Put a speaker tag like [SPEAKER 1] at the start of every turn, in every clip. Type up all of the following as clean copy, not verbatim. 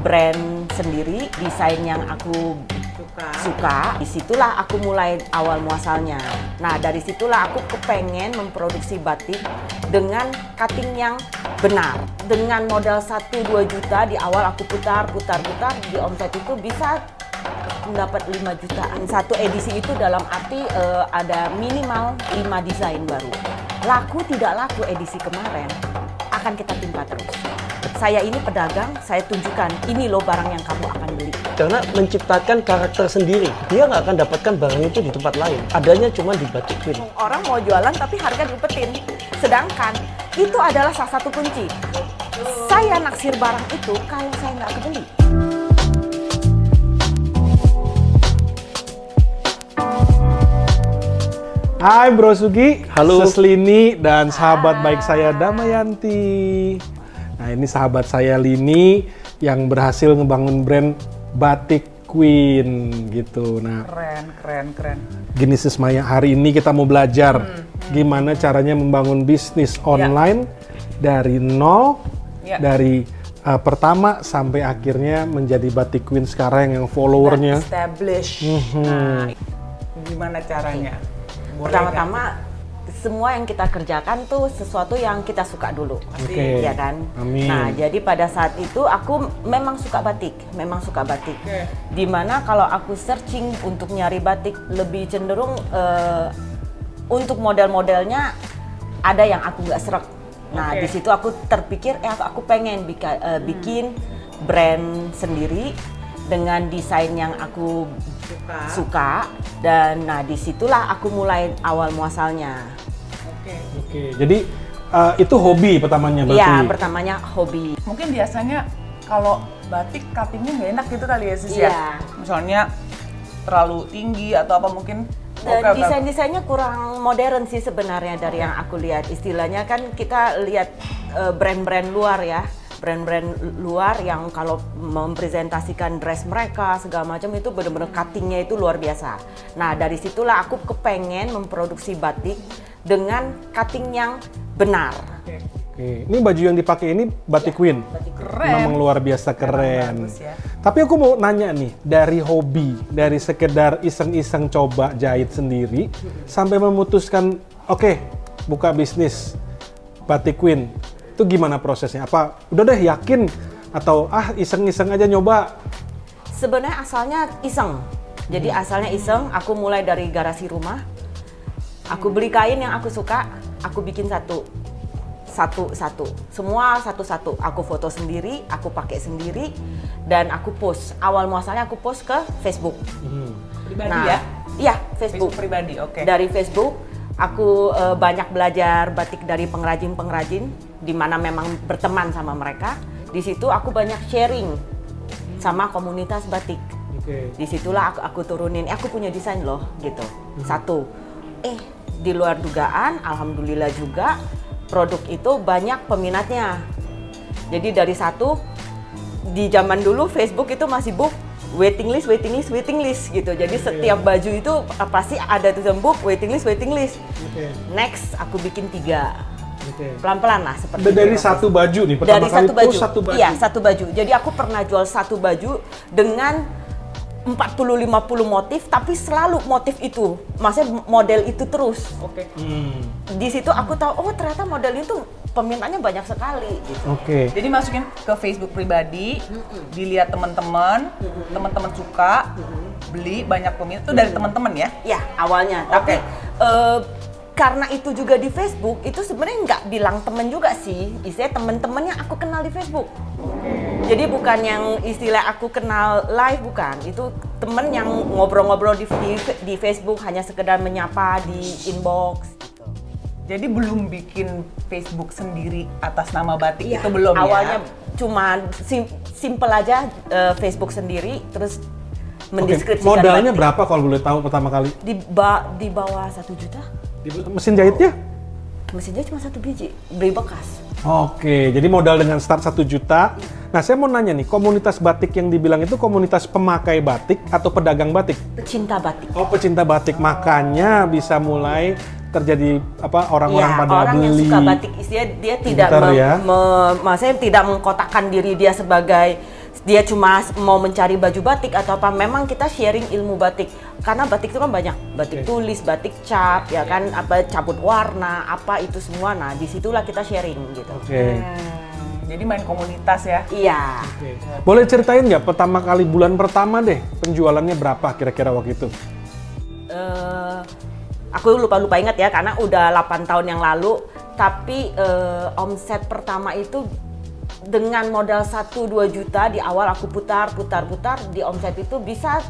[SPEAKER 1] brand sendiri, desain yang aku suka. Disitulah aku mulai awal muasalnya. Nah, dari situlah aku kepengen memproduksi batik dengan cutting yang benar. Dengan modal 1-2 juta di awal aku putar, di omset itu bisa mendapat 5 jutaan. Satu edisi itu dalam arti ada minimal 5 desain baru. Laku tidak laku edisi kemarin, akan kita timpa terus. Saya ini pedagang, saya tunjukkan ini loh barang yang kamu akan beli.
[SPEAKER 2] Karena menciptakan karakter sendiri, dia nggak akan dapatkan barang itu di tempat lain. Adanya cuma di Batik Queen.
[SPEAKER 1] Orang mau jualan tapi harga diumpetin. Sedangkan itu adalah salah satu kunci. Saya naksir barang itu kalau saya nggak kebeli.
[SPEAKER 3] Hai Bro Sugi,
[SPEAKER 2] halo
[SPEAKER 3] Seslini dan sahabat baik saya Damayanti. Nah ini sahabat saya Lini yang berhasil ngebangun brand Batik Queen gitu. Nah
[SPEAKER 4] Keren.
[SPEAKER 3] gini Sis Maya, hari ini kita mau belajar gimana caranya membangun bisnis online dari nol, dari pertama sampai akhirnya menjadi Batik Queen sekarang yang followernya
[SPEAKER 4] Establish. Nah, gimana caranya?
[SPEAKER 1] Pertama-tama semua yang kita kerjakan tuh sesuatu yang kita suka dulu, ya kan?
[SPEAKER 3] Amin.
[SPEAKER 1] Nah, jadi pada saat itu aku memang suka batik. Dimana kalau aku searching untuk nyari batik lebih cenderung untuk model-modelnya ada yang aku nggak serak. Nah, di situ aku terpikir, aku pengen bikin brand sendiri dengan desain yang aku suka. Dan nah disitulah aku mulai awal muasalnya.
[SPEAKER 3] Oke. Jadi itu hobi pertamanya berarti?
[SPEAKER 1] Iya, pertamanya hobi.
[SPEAKER 4] Mungkin biasanya kalau batik cuttingnya nggak enak gitu kali ya Sis
[SPEAKER 1] Iya.
[SPEAKER 4] ya? Misalnya terlalu tinggi atau apa mungkin?
[SPEAKER 1] Dan desain-desainnya kurang modern sih sebenarnya dari yang aku lihat. Istilahnya kan kita lihat brand-brand luar ya. Brand-brand luar yang kalau mempresentasikan dress mereka segala macam itu benar-benar cuttingnya itu luar biasa. Nah dari situlah aku kepengen memproduksi batik dengan cutting yang benar.
[SPEAKER 3] Oke. Ini baju yang dipakai ini Batik Queen.
[SPEAKER 4] Keren.
[SPEAKER 3] Memang luar biasa keren.
[SPEAKER 4] Bagus ya.
[SPEAKER 3] Tapi aku mau nanya nih, dari hobi, dari sekedar iseng-iseng coba jahit sendiri, sampai memutuskan, oke, buka bisnis Batik Queen. Itu gimana prosesnya? Apa udah deh yakin atau iseng-iseng aja nyoba?
[SPEAKER 1] Sebenarnya asalnya iseng. Jadi asalnya iseng, aku mulai dari garasi rumah. Aku beli kain yang aku suka, aku bikin satu. Semua satu-satu. Aku foto sendiri, aku pakai sendiri, dan aku post. Awal muasalnya aku post ke Facebook.
[SPEAKER 4] Pribadi ya?
[SPEAKER 1] Iya, Facebook
[SPEAKER 4] pribadi, oke.
[SPEAKER 1] Dari Facebook, aku banyak belajar batik dari pengrajin-pengrajin, di mana memang berteman sama mereka. Di situ aku banyak sharing sama komunitas batik. Di situlah aku turunin, aku punya desain loh, gitu. Satu, di luar dugaan, alhamdulillah juga produk itu banyak peminatnya. Jadi dari satu, di zaman dulu Facebook itu masih book waiting list gitu. Jadi setiap baju itu pasti ada tulisan book waiting list. Next aku bikin 3. Pelan-pelan lah seperti
[SPEAKER 3] Dari
[SPEAKER 1] itu.
[SPEAKER 3] satu baju nih, pertama
[SPEAKER 1] Dari
[SPEAKER 3] kali
[SPEAKER 1] satu baju. Iya, satu baju. Jadi aku pernah jual satu baju dengan 40-50 motif, tapi selalu motif itu, maksudnya model itu terus. Di situ aku tahu, ternyata model itu peminatnya banyak sekali. Gitu.
[SPEAKER 4] Jadi masukin ke Facebook pribadi, dilihat teman-teman suka, beli banyak peminat itu dari teman-teman ya?
[SPEAKER 1] Ya awalnya, tapi karena itu juga di Facebook, itu sebenarnya nggak bilang temen juga sih, istilahnya temen-temennya aku kenal di Facebook. Jadi bukan yang istilah aku kenal live, bukan. Itu temen yang ngobrol-ngobrol di Facebook, hanya sekedar menyapa di inbox. Gitu.
[SPEAKER 4] Jadi belum bikin Facebook sendiri atas nama batik itu belum
[SPEAKER 1] awalnya
[SPEAKER 4] ya?
[SPEAKER 1] Cuma simple aja Facebook sendiri, terus mendeskripsikan
[SPEAKER 3] modalnya
[SPEAKER 1] batik.
[SPEAKER 3] berapa kalau boleh tahu pertama kali?
[SPEAKER 1] Di bawah 1 juta.
[SPEAKER 3] Mesin jahitnya?
[SPEAKER 1] Mesinnya cuma 1 biji, beli bekas.
[SPEAKER 3] Oke, jadi modal dengan start 1 juta. Nah, saya mau nanya nih, komunitas batik yang dibilang itu komunitas pemakai batik atau pedagang batik?
[SPEAKER 1] Pecinta batik.
[SPEAKER 3] Oh, pecinta batik. Makanya bisa mulai terjadi orang-orang pada
[SPEAKER 1] orang
[SPEAKER 3] beli.
[SPEAKER 1] Yang suka batik, istilahnya dia tidak
[SPEAKER 3] Bentar ya.
[SPEAKER 1] maksudnya tidak mengkotakkan diri dia sebagai dia cuma mau mencari baju batik atau apa, memang kita sharing ilmu batik. Karena batik itu kan banyak, batik tulis, batik cap, ya kan, apa cabut warna, apa itu semua. Nah, disitulah kita sharing gitu.
[SPEAKER 3] Oke.
[SPEAKER 4] Jadi main komunitas ya.
[SPEAKER 1] Iya.
[SPEAKER 3] Boleh ceritain nggak pertama kali bulan pertama deh penjualannya berapa kira-kira waktu itu?
[SPEAKER 1] Aku lupa ingat ya karena udah 8 tahun yang lalu. Tapi omset pertama itu dengan modal 1-2 juta di awal aku putar di omset itu bisa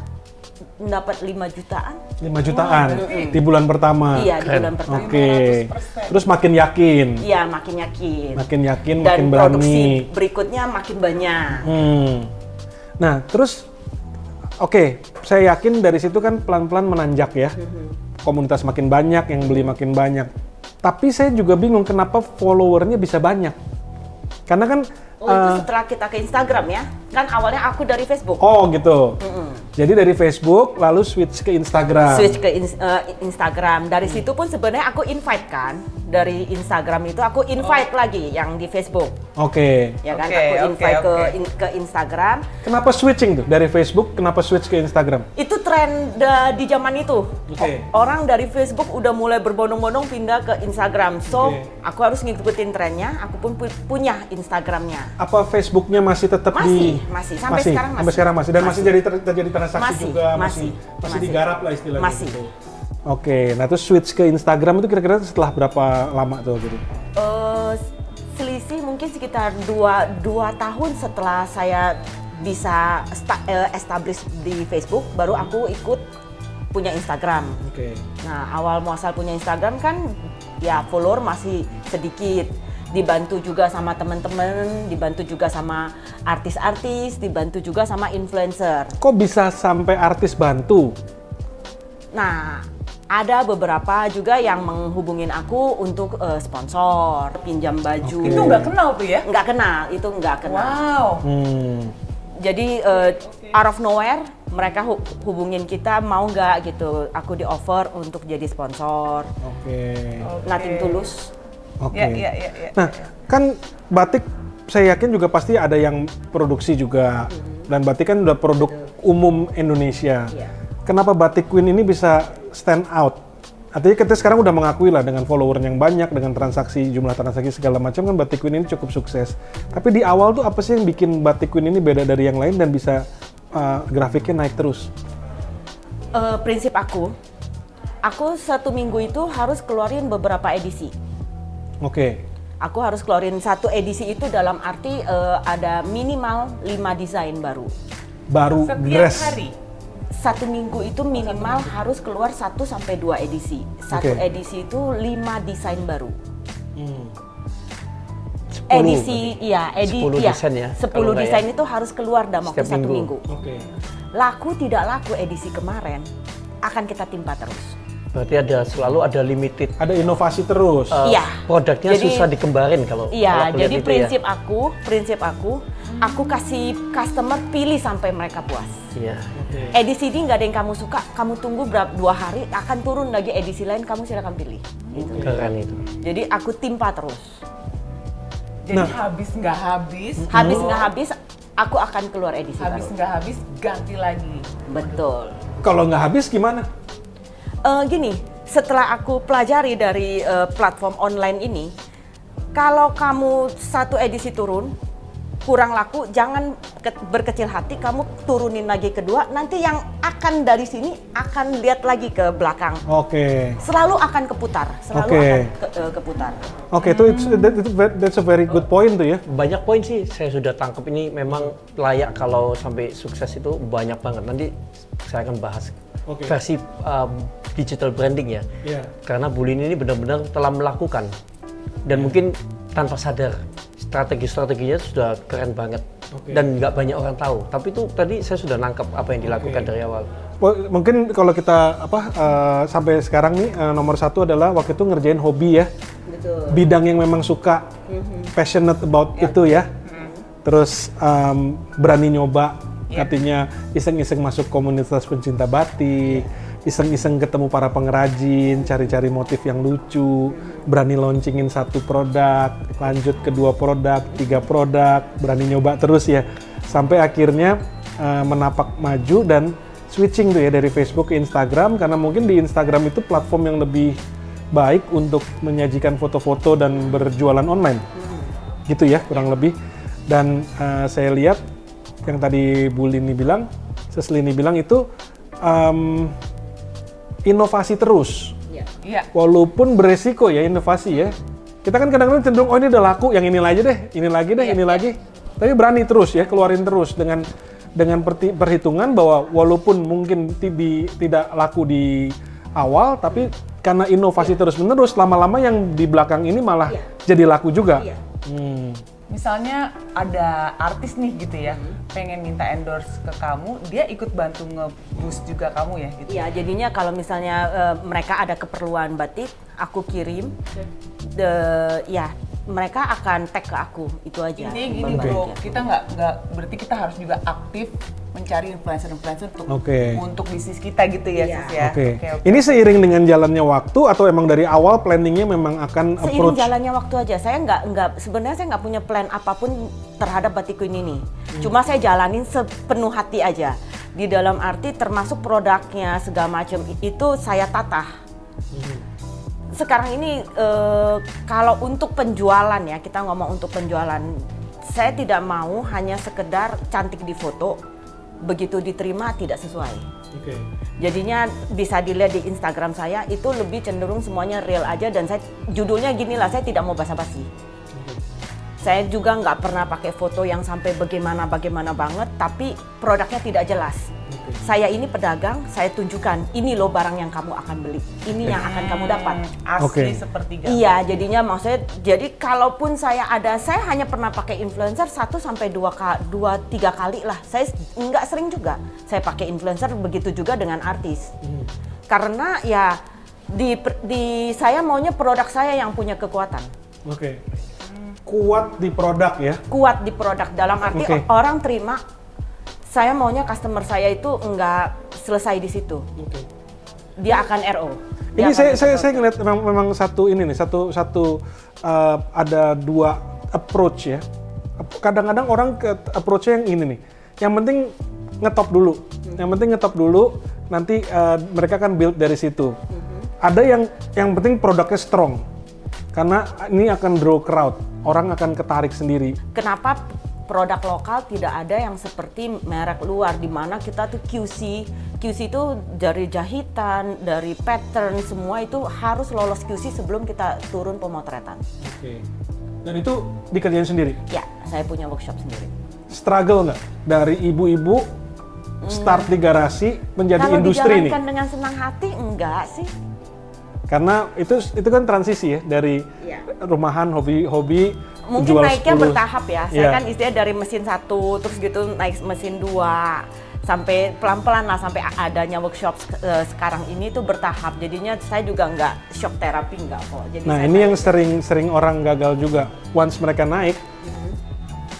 [SPEAKER 1] mendapat 5 jutaan.
[SPEAKER 3] 5 jutaan di bulan pertama.
[SPEAKER 1] Iya, di bulan pertama.
[SPEAKER 3] Oke. Terus makin yakin.
[SPEAKER 1] Iya, makin yakin.
[SPEAKER 3] Makin yakin,
[SPEAKER 1] Dan
[SPEAKER 3] makin
[SPEAKER 1] produksi
[SPEAKER 3] berani.
[SPEAKER 1] berikutnya makin banyak.
[SPEAKER 3] Nah, terus oke, saya yakin dari situ kan pelan-pelan menanjak ya. Komunitas makin banyak, yang beli makin banyak. Tapi saya juga bingung kenapa followernya bisa banyak. Karena kan
[SPEAKER 1] Itu setelah kita ke Instagram ya. Kan awalnya aku dari Facebook.
[SPEAKER 3] oh gitu. Jadi dari Facebook lalu switch ke Instagram.
[SPEAKER 1] Switch ke Instagram. Dari situ pun sebenarnya aku invite kan. Dari Instagram itu aku invite lagi yang di Facebook.
[SPEAKER 3] Oke.
[SPEAKER 1] Ya kan,
[SPEAKER 4] Oke,
[SPEAKER 1] aku invite
[SPEAKER 4] oke.
[SPEAKER 1] ke Instagram.
[SPEAKER 3] Kenapa switching tuh dari Facebook? Kenapa switch ke Instagram?
[SPEAKER 1] Itu tren di zaman itu.
[SPEAKER 3] Oke.
[SPEAKER 1] Orang dari Facebook udah mulai berbondong-bondong pindah ke Instagram. So,
[SPEAKER 3] Oke.
[SPEAKER 1] aku harus ngikutin trennya. Aku pun punya Instagramnya.
[SPEAKER 3] Apa Facebooknya masih tetap
[SPEAKER 1] Masih. Sampai sekarang masih.
[SPEAKER 3] Sampai sekarang masih. Dan masih,
[SPEAKER 1] Masih.
[SPEAKER 3] jadi terjadi transaksi
[SPEAKER 1] Masih,
[SPEAKER 3] juga,
[SPEAKER 1] masih.
[SPEAKER 3] masih digarap lah istilahnya.
[SPEAKER 1] Masih.
[SPEAKER 3] Gitu. Oke, nah terus switch ke Instagram itu kira-kira setelah berapa lama tuh gitu?
[SPEAKER 1] Selisih mungkin sekitar 2 tahun setelah saya bisa establish di Facebook, baru aku ikut punya Instagram.
[SPEAKER 3] Oke.
[SPEAKER 1] Nah, awal muasal punya Instagram kan ya follower masih sedikit. Dibantu juga sama teman-teman, dibantu juga sama artis-artis, dibantu juga sama influencer.
[SPEAKER 3] Kok bisa sampai artis bantu?
[SPEAKER 1] Nah, ada beberapa juga yang menghubungin aku untuk sponsor, pinjam baju.
[SPEAKER 4] Itu nggak kenal tuh ya?
[SPEAKER 1] Nggak kenal, itu nggak kenal.
[SPEAKER 4] Wow.
[SPEAKER 1] Jadi out of nowhere mereka hubungin kita, mau nggak gitu, aku di offer untuk jadi sponsor.
[SPEAKER 3] Oke.
[SPEAKER 1] Nothing tulus.
[SPEAKER 3] Oke.
[SPEAKER 4] Ya.
[SPEAKER 3] Nah, kan batik saya yakin juga pasti ada yang produksi juga. Dan batik kan udah produk umum Indonesia.
[SPEAKER 1] Iya.
[SPEAKER 3] Kenapa Batik Queen ini bisa stand out? Artinya kita sekarang udah mengakui lah dengan follower yang banyak, dengan jumlah transaksi segala macam kan Batik Queen ini cukup sukses. Tapi di awal tuh apa sih yang bikin Batik Queen ini beda dari yang lain dan bisa grafiknya naik terus?
[SPEAKER 1] Prinsip aku 1 minggu itu harus keluarin beberapa edisi.
[SPEAKER 3] Oke.
[SPEAKER 1] Aku harus keluarin 1 edisi itu dalam arti ada minimal 5 desain baru.
[SPEAKER 3] Baru
[SPEAKER 4] Setiap
[SPEAKER 3] dress.
[SPEAKER 4] hari.
[SPEAKER 1] 1 minggu itu minimal harus keluar 1 sampai 2 edisi. Satu
[SPEAKER 3] Oke.
[SPEAKER 1] edisi itu 5 desain baru.
[SPEAKER 2] 10
[SPEAKER 1] Edisi, iya,
[SPEAKER 2] 10
[SPEAKER 1] iya,
[SPEAKER 2] desain ya,
[SPEAKER 1] 10
[SPEAKER 2] kalau nggak
[SPEAKER 1] desain
[SPEAKER 2] ya.
[SPEAKER 1] itu harus keluar dalam waktu
[SPEAKER 2] Setiap
[SPEAKER 1] 1 minggu.
[SPEAKER 3] Oke.
[SPEAKER 1] Laku tidak laku edisi kemarin akan kita timpa terus.
[SPEAKER 2] Berarti selalu ada limited.
[SPEAKER 3] Ada inovasi terus.
[SPEAKER 1] Iya.
[SPEAKER 2] Produknya
[SPEAKER 1] Jadi-
[SPEAKER 2] susah dikembarin kalau
[SPEAKER 1] Iya,
[SPEAKER 2] aku lihat
[SPEAKER 1] jadi
[SPEAKER 2] itu
[SPEAKER 1] prinsip aku kasih customer pilih sampai mereka puas.
[SPEAKER 2] Iya.
[SPEAKER 1] Edisi ini nggak ada yang kamu suka, kamu tunggu 2 hari akan turun lagi edisi lain, kamu silakan pilih. Gitu.
[SPEAKER 2] Keren itu.
[SPEAKER 1] Jadi aku timpa terus.
[SPEAKER 4] Jadi habis nggak habis,
[SPEAKER 1] Habis nggak habis, aku akan keluar edisi
[SPEAKER 4] habis
[SPEAKER 1] baru.
[SPEAKER 4] nggak habis ganti lagi.
[SPEAKER 1] Betul.
[SPEAKER 3] Kalau nggak habis gimana?
[SPEAKER 1] Gini, setelah aku pelajari dari platform online ini, kalau kamu 1 edisi turun, kurang laku, jangan berkecil hati, kamu turunin lagi kedua, nanti yang akan dari sini akan lihat lagi ke belakang.
[SPEAKER 3] Oke.
[SPEAKER 1] Selalu akan keputar, selalu
[SPEAKER 3] Oke.
[SPEAKER 1] akan keputar.
[SPEAKER 3] Oke, itu that's a very good point tuh ya.
[SPEAKER 2] Banyak poin sih saya sudah tangkap, ini memang layak kalau sampai sukses itu banyak banget. Nanti saya akan bahas
[SPEAKER 3] Oke.
[SPEAKER 2] versi digital branding ya.
[SPEAKER 3] Iya.
[SPEAKER 2] Karena Bulin ini benar-benar telah melakukan dan mungkin tanpa sadar strategi-strateginya sudah keren banget.
[SPEAKER 3] Oke.
[SPEAKER 2] Dan nggak banyak orang tahu. Tapi itu tadi saya sudah nangkep apa yang dilakukan dari awal.
[SPEAKER 3] Mungkin kalau kita sampai sekarang nih nomor 1 adalah waktu itu ngerjain hobi ya.
[SPEAKER 1] Betul.
[SPEAKER 3] Bidang yang memang suka, passionate about itu ya. Terus berani nyoba, artinya iseng-iseng masuk komunitas pencinta batik, iseng-iseng ketemu para pengrajin, cari-cari motif yang lucu, berani launchingin 1 produk, lanjut ke 2 produk, 3 produk, berani nyoba terus ya. Sampai akhirnya menapak maju dan switching tuh ya dari Facebook ke Instagram, karena mungkin di Instagram itu platform yang lebih baik untuk menyajikan foto-foto dan berjualan online. Gitu ya kurang lebih. Dan saya lihat yang tadi Bu Lini bilang, Seslini bilang itu inovasi terus.
[SPEAKER 4] Iya.
[SPEAKER 3] Walaupun beresiko ya inovasi ya. Kita kan kadang-kadang cenderung, oh ini udah laku, yang ini aja deh, ini lagi deh, ini lagi. Tapi berani terus ya, keluarin terus dengan perhitungan bahwa walaupun mungkin tidak laku di awal, tapi karena inovasi terus-menerus, lama-lama yang di belakang ini malah jadi laku juga.
[SPEAKER 4] Misalnya ada artis nih gitu ya, pengen minta endorse ke kamu, dia ikut bantu nge-boost juga kamu ya gitu?
[SPEAKER 1] Iya, jadinya kalau misalnya mereka ada keperluan batik, aku kirim, ya mereka akan tag ke aku, itu aja.
[SPEAKER 4] Intinya gini bro, kita nggak berarti kita harus juga aktif mencari influencer untuk bisnis kita gitu ya Sis ya.
[SPEAKER 3] Oke. Ini seiring dengan jalannya waktu atau emang dari awal planningnya memang akan
[SPEAKER 1] Seiring
[SPEAKER 3] approach?
[SPEAKER 1] jalannya waktu aja. Saya sebenarnya saya nggak punya plan apapun terhadap Batik Queen ini. Cuma saya jalanin sepenuh hati aja. Di dalam arti termasuk produknya segala macam itu saya tata. Sekarang ini kalau untuk penjualan ya, kita ngomong untuk penjualan, saya tidak mau hanya sekedar cantik di foto, begitu diterima tidak sesuai. Jadinya bisa dilihat di Instagram saya itu lebih cenderung semuanya real aja, dan saya judulnya gini lah, saya tidak mau basa-basi. Saya juga nggak pernah pakai foto yang sampai bagaimana banget, tapi produknya tidak jelas. Saya ini pedagang, saya tunjukkan ini loh barang yang kamu akan beli, ini yang akan kamu dapat.
[SPEAKER 4] Asli seperti gambar.
[SPEAKER 1] Iya, jadinya maksudnya, jadi kalaupun saya hanya pernah pakai influencer 1-3 kali lah. Saya nggak sering juga. Saya pakai influencer, begitu juga dengan artis. Karena ya di saya maunya produk saya yang punya kekuatan.
[SPEAKER 3] Kuat di produk ya?
[SPEAKER 1] Kuat di produk dalam arti orang terima. Saya maunya customer saya itu nggak selesai di situ. Dia akan RO.
[SPEAKER 3] Ini saya ngeliat memang ada dua approach ya. Kadang-kadang orang ke approach-nya yang ini nih. Yang penting ngetop dulu. Nanti mereka kan build dari situ. Ada yang penting produknya strong. Karena ini akan draw crowd. Orang akan ketarik sendiri.
[SPEAKER 1] Kenapa produk lokal tidak ada yang seperti merek luar, di mana kita tuh QC itu dari jahitan, dari pattern, semua itu harus lolos QC sebelum kita turun pemotretan.
[SPEAKER 3] Dan itu dikerjain sendiri?
[SPEAKER 1] Ya, saya punya workshop sendiri.
[SPEAKER 3] Struggle nggak dari ibu-ibu start di garasi menjadi industri ini?
[SPEAKER 1] Kalau dijalankan dengan senang hati, enggak sih.
[SPEAKER 3] Karena itu kan transisi ya, dari rumahan, hobi
[SPEAKER 1] mungkin
[SPEAKER 3] jual
[SPEAKER 1] naiknya
[SPEAKER 3] 10.
[SPEAKER 1] bertahap ya. Saya kan istilahnya dari mesin 1 terus gitu naik mesin 2 sampai pelan-pelan lah sampai adanya workshop sekarang ini tuh bertahap. Jadinya saya juga nggak shock terapi nggak kok. Jadi
[SPEAKER 3] ini yang sering orang gagal juga. Once mereka naik,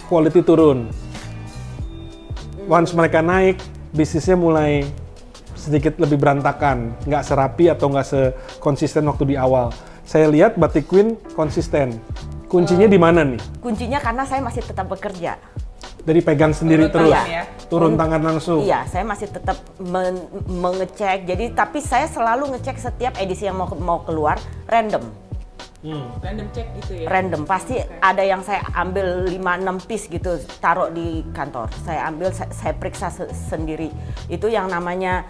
[SPEAKER 3] quality turun. Once mereka naik, bisnisnya mulai sedikit lebih berantakan, nggak serapi atau nggak sekonsisten waktu di awal. Saya lihat Batik Queen konsisten. Kuncinya di mana nih?
[SPEAKER 1] Kuncinya karena saya masih tetap bekerja.
[SPEAKER 3] Dari pegang sendiri terus, turun tangan langsung.
[SPEAKER 1] Iya, saya masih tetap mengecek. Jadi tapi saya selalu ngecek setiap edisi yang mau keluar random.
[SPEAKER 4] Random check gitu ya?
[SPEAKER 1] Random, pasti ada yang saya ambil 5-6 piece gitu, taruh di kantor. Saya ambil, saya periksa sendiri. Itu yang namanya,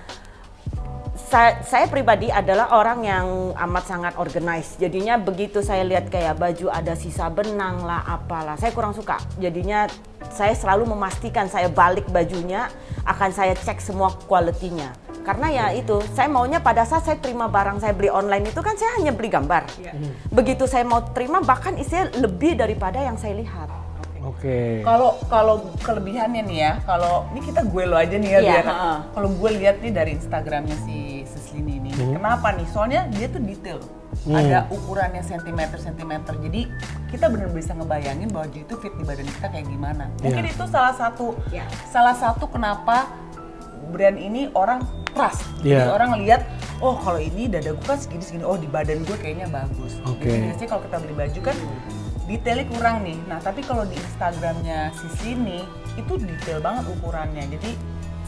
[SPEAKER 1] saya pribadi adalah orang yang amat sangat organized. Jadinya begitu saya lihat kayak baju ada sisa benang lah, apalah, saya kurang suka. Jadinya saya selalu memastikan saya balik bajunya, akan saya cek semua kualitinya. Karena ya itu, saya maunya pada saat saya terima barang saya beli online itu kan saya hanya beli gambar. Begitu saya mau terima bahkan isinya lebih daripada yang saya lihat.
[SPEAKER 4] Kalau kelebihannya nih ya, kalau ini kita gue lo aja nih ya, biar kalau gue lihat nih dari Instagramnya si Seslini ini, kenapa nih? Soalnya dia tuh detail, ada ukurannya sentimeter, jadi kita benar-benar bisa ngebayangin baju itu fit di badan kita kayak gimana. Mungkin itu salah satu kenapa brand ini orang trust. Jadi orang lihat, oh kalau ini dadaku kan segini, oh di badan gue kayaknya bagus. Jadi biasanya kalau kita beli baju kan detailnya kurang nih. Nah tapi kalau di Instagramnya Seslini itu detail banget ukurannya. Jadi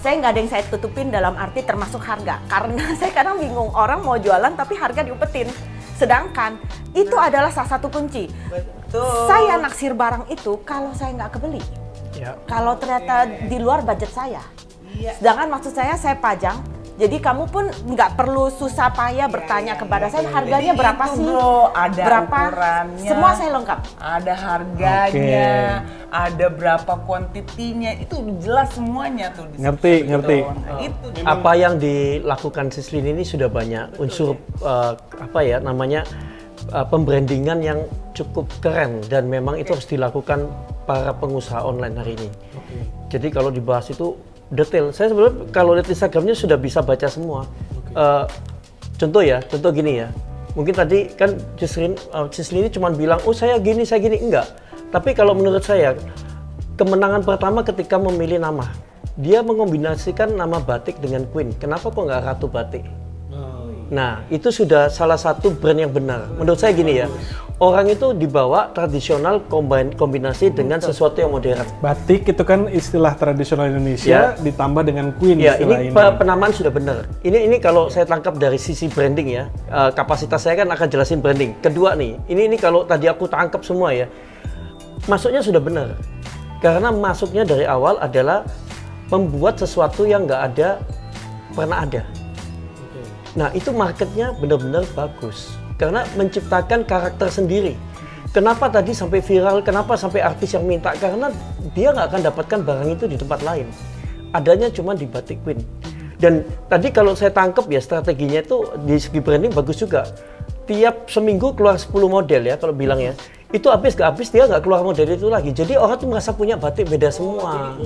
[SPEAKER 1] saya nggak ada yang saya tutupin dalam arti termasuk harga. Karena saya kadang bingung, orang mau jualan tapi harga diumpetin. Sedangkan itu adalah salah satu kunci.
[SPEAKER 4] betul.
[SPEAKER 1] Saya naksir barang itu kalau saya nggak kebeli.
[SPEAKER 2] Ya.
[SPEAKER 1] Kalau ternyata di luar budget saya.
[SPEAKER 4] Iya.
[SPEAKER 1] Sedangkan maksud saya pajang. Jadi kamu pun nggak perlu susah payah bertanya kepada saya harganya
[SPEAKER 4] Jadi
[SPEAKER 1] berapa
[SPEAKER 4] itu,
[SPEAKER 1] sih?
[SPEAKER 4] Bro, ada
[SPEAKER 1] berapa?
[SPEAKER 4] ukurannya.
[SPEAKER 1] Semua saya lengkap.
[SPEAKER 4] Ada harganya, ada berapa kuantitinya, itu jelas semuanya tuh. di
[SPEAKER 3] Ngerti,
[SPEAKER 4] situ.
[SPEAKER 3] ngerti.
[SPEAKER 4] Nah, itu
[SPEAKER 2] Apa yang dilakukan Sislin ini sudah banyak unsur pembrandingan yang cukup keren dan memang itu harus dilakukan para pengusaha online hari ini. Jadi kalau dibahas itu detail. Saya sebenarnya kalau lihat Instagramnya sudah bisa baca semua. Contoh gini ya. Mungkin tadi kan Sislin ini cuma bilang, oh saya gini, enggak. Tapi kalau menurut saya, kemenangan pertama ketika memilih nama. Dia mengombinasikan nama batik dengan Queen. Kenapa kok nggak Ratu Batik? Nah, itu sudah salah satu brand yang benar. Menurut saya gini ya, orang itu dibawa tradisional kombinasi dengan sesuatu yang modern.
[SPEAKER 3] Batik itu kan istilah tradisional Indonesia ditambah dengan Queen
[SPEAKER 2] Ya,
[SPEAKER 3] istilah
[SPEAKER 2] ini penamaan sudah benar. Ini kalau saya tangkap dari sisi branding ya, kapasitas saya kan akan jelasin branding. Kedua nih, ini kalau tadi aku tangkap semua ya, masuknya sudah benar. Karena masuknya dari awal adalah membuat sesuatu yang nggak pernah ada. Nah, itu marketnya benar-benar bagus. Karena menciptakan karakter sendiri. Kenapa tadi sampai viral, kenapa sampai artis yang minta? Karena dia nggak akan dapatkan barang itu di tempat lain. Adanya cuma di Batik Queen. Dan tadi kalau saya tangkap ya strateginya itu di segi branding bagus juga. Tiap seminggu keluar 10 model ya kalau bilang ya. Itu habis dia nggak keluar model itu lagi. Jadi orang tuh merasa punya batik beda semua.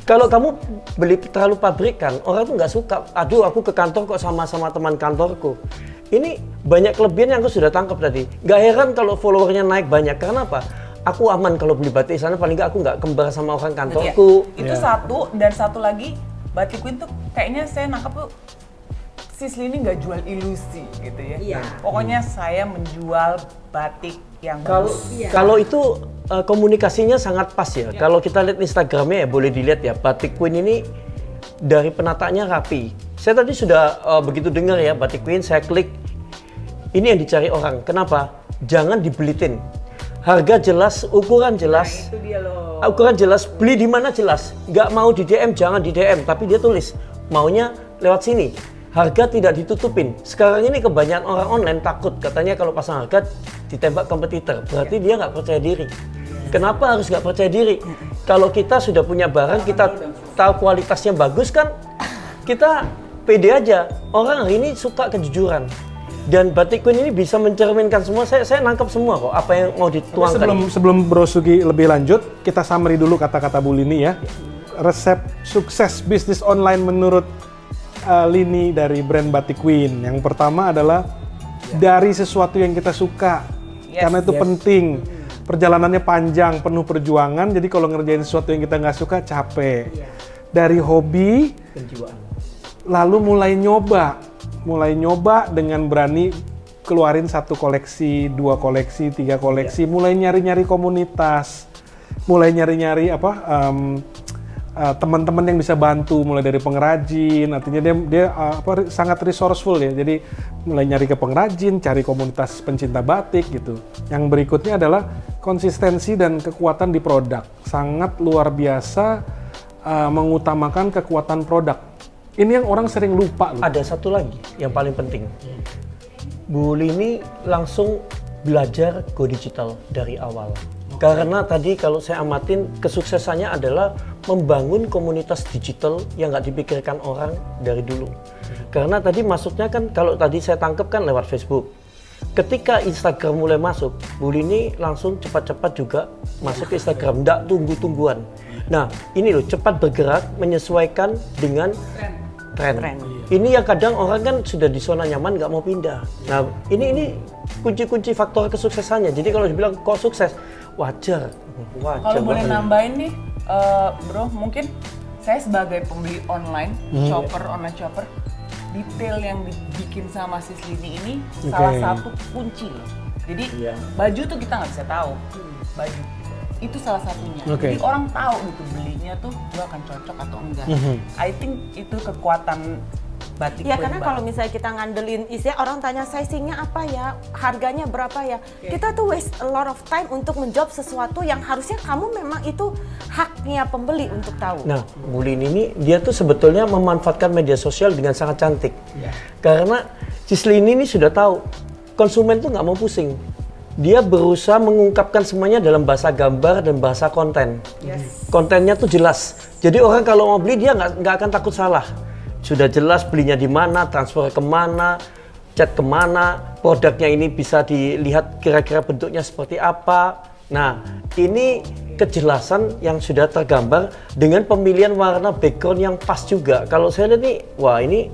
[SPEAKER 2] Kalau kamu beli terlalu pabrikan, orang tuh nggak suka. Aduh, aku ke kantor kok sama teman kantorku. Ini banyak kelebihan yang aku sudah tangkap tadi. Nggak heran kalau followernya naik banyak. Karena apa? Aku aman kalau beli batik sana, paling nggak aku nggak kembar sama orang kantorku.
[SPEAKER 4] Itu satu, dan satu lagi Batik Queen tuh kayaknya saya nangkep tuh Sislin ini nggak jual ilusi gitu ya.
[SPEAKER 1] Iya.
[SPEAKER 4] Pokoknya saya menjual batik yang bagus.
[SPEAKER 2] Kalau itu komunikasinya sangat pas ya. Kalau kita lihat Instagramnya ya boleh dilihat ya. Batik Queen ini dari penataannya rapi. Saya tadi sudah begitu dengar ya Batik Queen, saya klik. Ini yang dicari orang. Kenapa? Jangan dibelitin. Harga jelas, ukuran jelas.
[SPEAKER 4] Itu dia loh.
[SPEAKER 2] Ukuran jelas, beli di mana jelas. Nggak mau di DM, jangan di DM. Tapi dia tulis, maunya lewat sini. Harga tidak ditutupin. Sekarang ini kebanyakan orang online takut. Katanya kalau pasang harga ditembak kompetitor. Berarti dia nggak percaya diri. Kenapa harus nggak percaya diri? Kalau kita sudah punya barang, kita tahu kualitasnya bagus kan, kita pede aja. Orang hari ini suka kejujuran. Dan Batik Queen ini bisa mencerminkan semua. Saya nangkap semua kok apa yang mau dituangkan.
[SPEAKER 3] Sebelum Bro Sugi lebih lanjut, kita summary dulu kata-kata Bu Lini ya. Resep sukses bisnis online menurut Lini dari brand Batik Queen. Yang pertama adalah dari sesuatu yang kita suka. Karena itu penting. Perjalanannya panjang, penuh perjuangan. Jadi kalau ngerjain sesuatu yang kita nggak suka, capek. Dari hobi, lalu mulai nyoba dengan berani keluarin 1 koleksi, 2 koleksi, 3 koleksi, mulai nyari-nyari komunitas, mulai nyari-nyari teman-teman yang bisa bantu, mulai dari pengrajin. Artinya dia sangat resourceful ya. Jadi mulai nyari ke pengrajin, cari komunitas pencinta batik gitu. Yang berikutnya adalah konsistensi dan kekuatan di produk. Sangat luar biasa mengutamakan kekuatan produk. Ini yang orang sering lupa loh.
[SPEAKER 2] Ada satu lagi yang paling penting. Bu Lini langsung belajar go digital dari awal. Karena tadi kalau saya amatin kesuksesannya adalah membangun komunitas digital yang nggak dipikirkan orang dari dulu. Karena tadi masuknya kan kalau tadi saya tangkap kan lewat Facebook. Ketika Instagram mulai masuk, Bu Lini langsung cepat-cepat juga masuk ke Instagram, nggak tunggu-tungguan. Nah ini loh cepat bergerak menyesuaikan dengan tren. Ini yang kadang orang kan sudah di zona nyaman nggak mau pindah. Nah ini kunci-kunci faktor kesuksesannya. Jadi kalau dibilang kok sukses, wajar.
[SPEAKER 4] Kalau boleh nambahin nih, Bro, mungkin saya sebagai pembeli online, online shopper, detail yang dibikin sama Sislini ini salah satu kunci loh. Jadi baju tuh kita nggak bisa tahu, baju. itu salah satunya.
[SPEAKER 3] Oke.
[SPEAKER 4] Jadi orang tahu gitu belinya tuh gue akan cocok atau enggak. I think itu kekuatan batik
[SPEAKER 1] Ya
[SPEAKER 4] queen
[SPEAKER 1] karena
[SPEAKER 4] banget.
[SPEAKER 1] kalau misalnya kita ngandelin isinya orang tanya sizingnya apa ya, harganya berapa ya, kita tuh waste a lot of time untuk menjawab sesuatu yang harusnya kamu memang itu haknya pembeli untuk tahu.
[SPEAKER 2] Nah, Bu Lin ini dia tuh sebetulnya memanfaatkan media sosial dengan sangat cantik. Karena Sislini ini sudah tahu konsumen tuh nggak mau pusing. Dia berusaha mengungkapkan semuanya dalam bahasa gambar dan bahasa konten. Kontennya tuh jelas. Jadi orang kalau mau beli dia nggak akan takut salah. Sudah jelas belinya di mana, transfer kemana, chat kemana, produknya ini bisa dilihat kira-kira bentuknya seperti apa. Nah, ini kejelasan yang sudah tergambar dengan pemilihan warna background yang pas juga. Kalau saya lihat nih, wah ini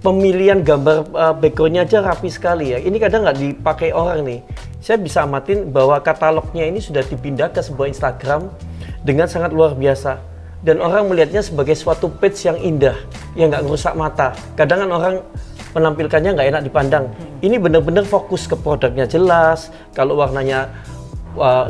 [SPEAKER 2] pemilihan gambar backgroundnya aja rapi sekali ya. Ini kadang nggak dipakai orang nih. Saya bisa amatin bahwa katalognya ini sudah dipindah ke sebuah Instagram dengan sangat luar biasa. Dan orang melihatnya sebagai suatu page yang indah, yang nggak ngerusak mata. Kadang kan orang menampilkannya nggak enak dipandang. Ini benar-benar fokus ke produknya jelas. Kalau warnanya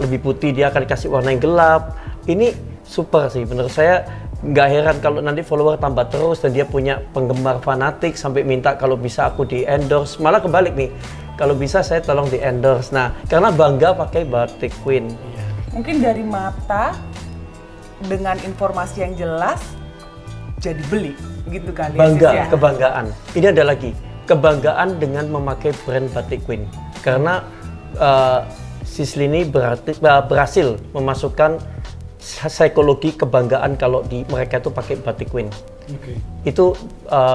[SPEAKER 2] lebih putih, dia akan dikasih warna yang gelap. Ini super sih, menurut saya. Nggak heran kalau nanti follower tambah terus dan dia punya penggemar fanatik sampai minta kalau bisa aku di endorse. Malah kebalik nih, kalau bisa saya tolong di endorse. Nah, karena bangga pakai batik queen.
[SPEAKER 4] Mungkin dari mata dengan informasi yang jelas jadi beli gitu kali
[SPEAKER 2] Bangga,
[SPEAKER 4] ya, Sis, ya?
[SPEAKER 2] kebanggaan. Ini ada lagi, kebanggaan dengan memakai brand batik queen. Karena Sislini berhasil memasukkan psikologi kebanggaan kalau mereka itu pakai batik queen. Itu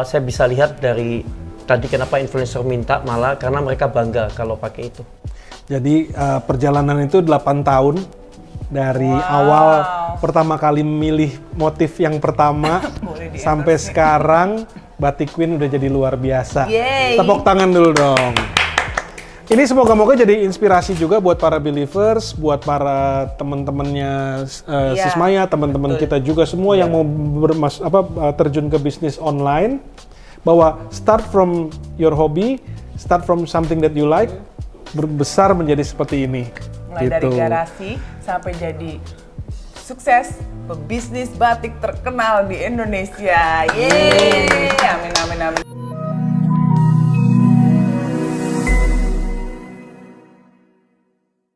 [SPEAKER 2] saya bisa lihat dari tadi kenapa influencer minta malah karena mereka bangga kalau pakai itu.
[SPEAKER 3] Jadi perjalanan itu 8 tahun dari awal pertama kali memilih motif yang pertama sampai sekarang batik queen udah jadi luar biasa.
[SPEAKER 4] Yeay.
[SPEAKER 3] Tepuk tangan dulu dong. Ini semoga-moga jadi inspirasi juga buat para believers, buat para teman-temannya Sismaya, teman-teman kita juga semua yang mau terjun ke bisnis online, bahwa start from your hobby, start from something that you like, berbesar menjadi seperti ini.
[SPEAKER 4] Mulai dari garasi sampai jadi sukses pebisnis batik terkenal di Indonesia. Yeay, amin amin amin.